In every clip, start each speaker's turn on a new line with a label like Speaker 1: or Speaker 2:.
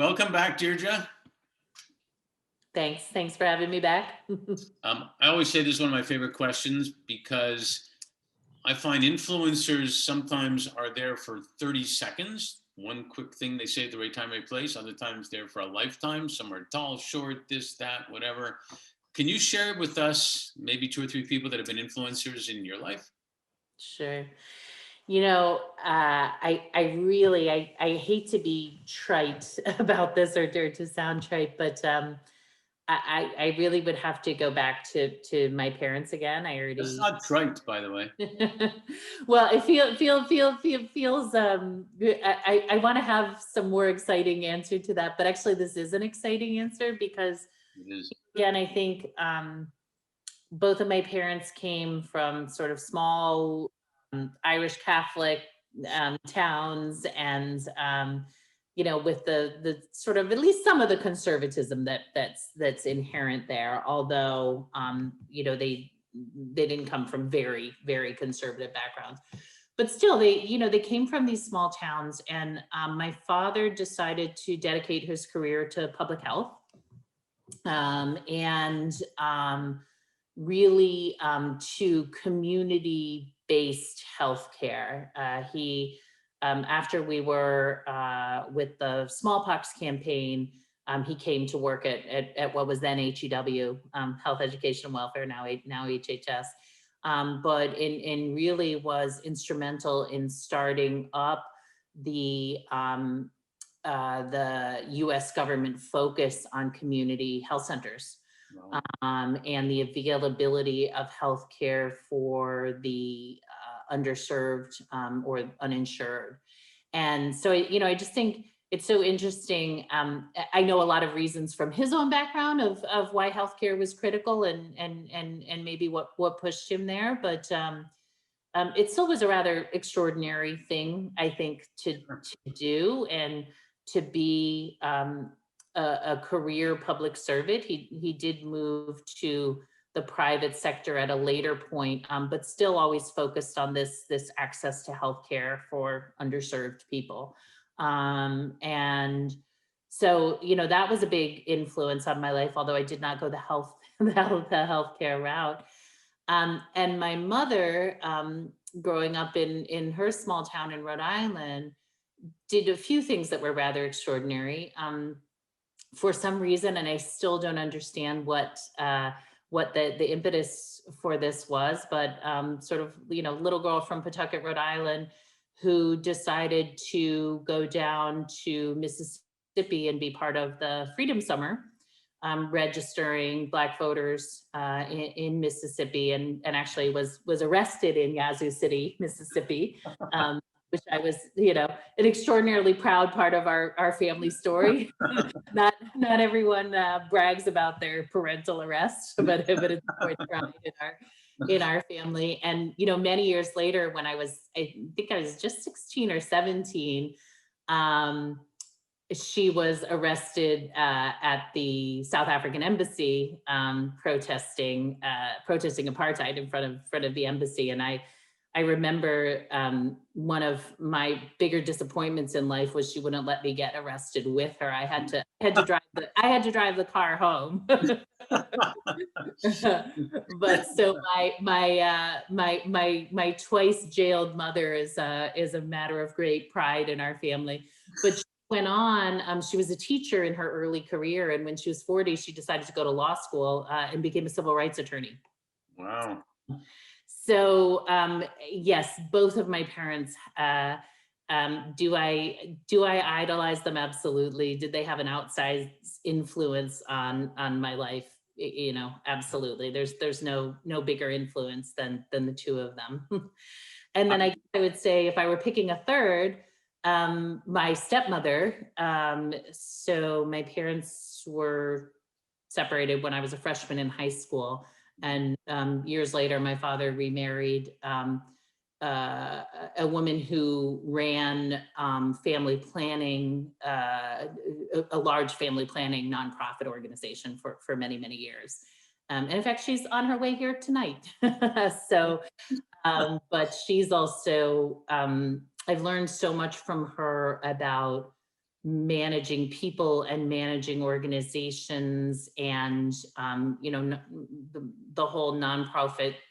Speaker 1: Welcome back, Deirdre.
Speaker 2: Thanks for having me back.
Speaker 1: I always say this is one of my favorite questions because I find influencers sometimes are there for 30 seconds. One quick thing they say at the right time, right place. Other times they're for a lifetime. Some are tall, short, this, that, whatever. Can you share with us maybe two or three people that have been influencers in your life?
Speaker 2: Sure. I hate to be trite about this or to sound trite, but I really would have to go back to my parents again. I
Speaker 1: That's
Speaker 2: already
Speaker 1: not trite, by the way.
Speaker 2: well, it feels I want to have some more exciting answer to that, but actually this is an exciting answer because
Speaker 1: It is.
Speaker 2: again, I think both of my parents came from sort of small Irish Catholic towns, and with the sort of at least some of the conservatism that's inherent there. Although they didn't come from very conservative backgrounds, but still they came from these small towns. And my father decided to dedicate his career to public health, and really to community-based healthcare. He, after we were with the smallpox campaign, he came to work at what was then HEW, Health Education and Welfare, now HHS, but in really was instrumental in starting up the U.S. government focus on community health centers.
Speaker 1: Wow.
Speaker 2: And the availability of healthcare for the underserved or uninsured. And so, I just think it's so interesting. I know a lot of reasons from his own background of why healthcare was critical and maybe what pushed him there, but it still was a rather extraordinary thing, I think, to do, and to be a career public servant. He did move to the private sector at a later point, but still always focused on this access to healthcare for underserved people. And so, that was a big influence on my life, although I did not go the healthcare route. And my mother, growing up in her small town in Rhode Island, did a few things that were rather extraordinary. For some reason, and I still don't understand what the impetus for this was, but sort of, little girl from Pawtucket, Rhode Island, who decided to go down to Mississippi and be part of the Freedom Summer, registering Black voters in Mississippi, and actually was arrested in Yazoo City, Mississippi, which I was, an extraordinarily proud part of our family story. Not everyone brags about their parental arrest, but it's quite pride in our family. And many years later, when I think I was just 16 or 17, she was arrested at the South African embassy, protesting apartheid in front of the embassy. And I remember one of my bigger disappointments in life was she wouldn't let me get arrested with her. I had to drive the car home. But so my twice jailed mother is a matter of great pride in our family. But she went on. She was a teacher in her early career, and when she was 40, she decided to go to law school and became a civil rights attorney.
Speaker 1: Wow.
Speaker 2: So yes, both of my parents. Do I idolize them? Absolutely. Did they have an outsized influence on my life? Absolutely. There's no bigger influence than the two of them. And then I would say, if I were picking a third, my stepmother. So my parents were separated when I was a freshman in high school. And years later, my father remarried a woman who ran family planning, a large family planning nonprofit organization for many, many years. And in fact, she's on her way here tonight. So, but she's also, I've learned so much from her about managing people and managing organizations and, the whole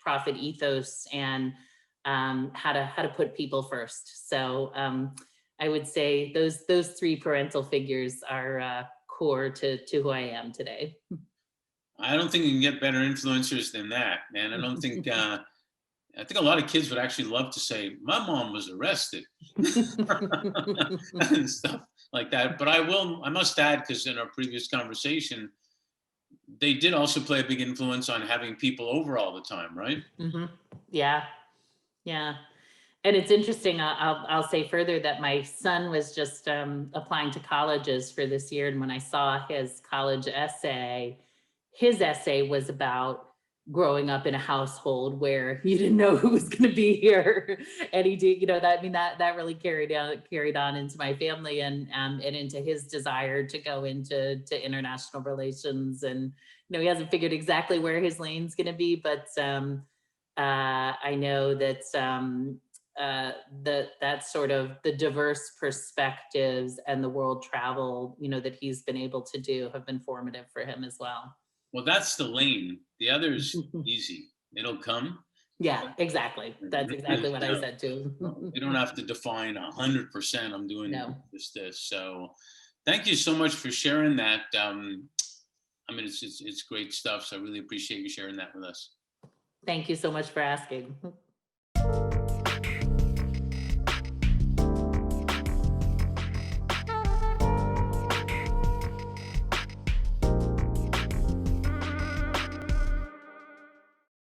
Speaker 2: profit ethos and how to put people first. So I would say those three parental figures are core to who I am today.
Speaker 1: I don't think you can get better influencers than that, man. I don't think, I think a lot of kids would actually love to say, my mom was arrested and stuff like that. But I must add, because in our previous conversation, they did also play a big influence on having people over all the time, right?
Speaker 2: Mhm. Yeah, yeah. And it's interesting, I'll say further that my son was just applying to colleges for this year. And when I saw his college essay, his essay was about growing up in a household where you didn't know who was going to be here. And he did, that, I mean, that really carried on into my family and into his desire to go into international relations. And, he hasn't figured exactly where his lane's going to be, but I know that that sort of the diverse perspectives and the world travel, that he's been able to do have been formative for him as well.
Speaker 1: Well, that's the lane. The other's easy. It'll come.
Speaker 2: Yeah, exactly. That's exactly what I said too.
Speaker 1: You don't have to define 100%. I'm doing
Speaker 2: No.
Speaker 1: this. So thank you so much for sharing that. I mean, it's great stuff. So I really appreciate you sharing that with us.
Speaker 2: Thank you so much for asking.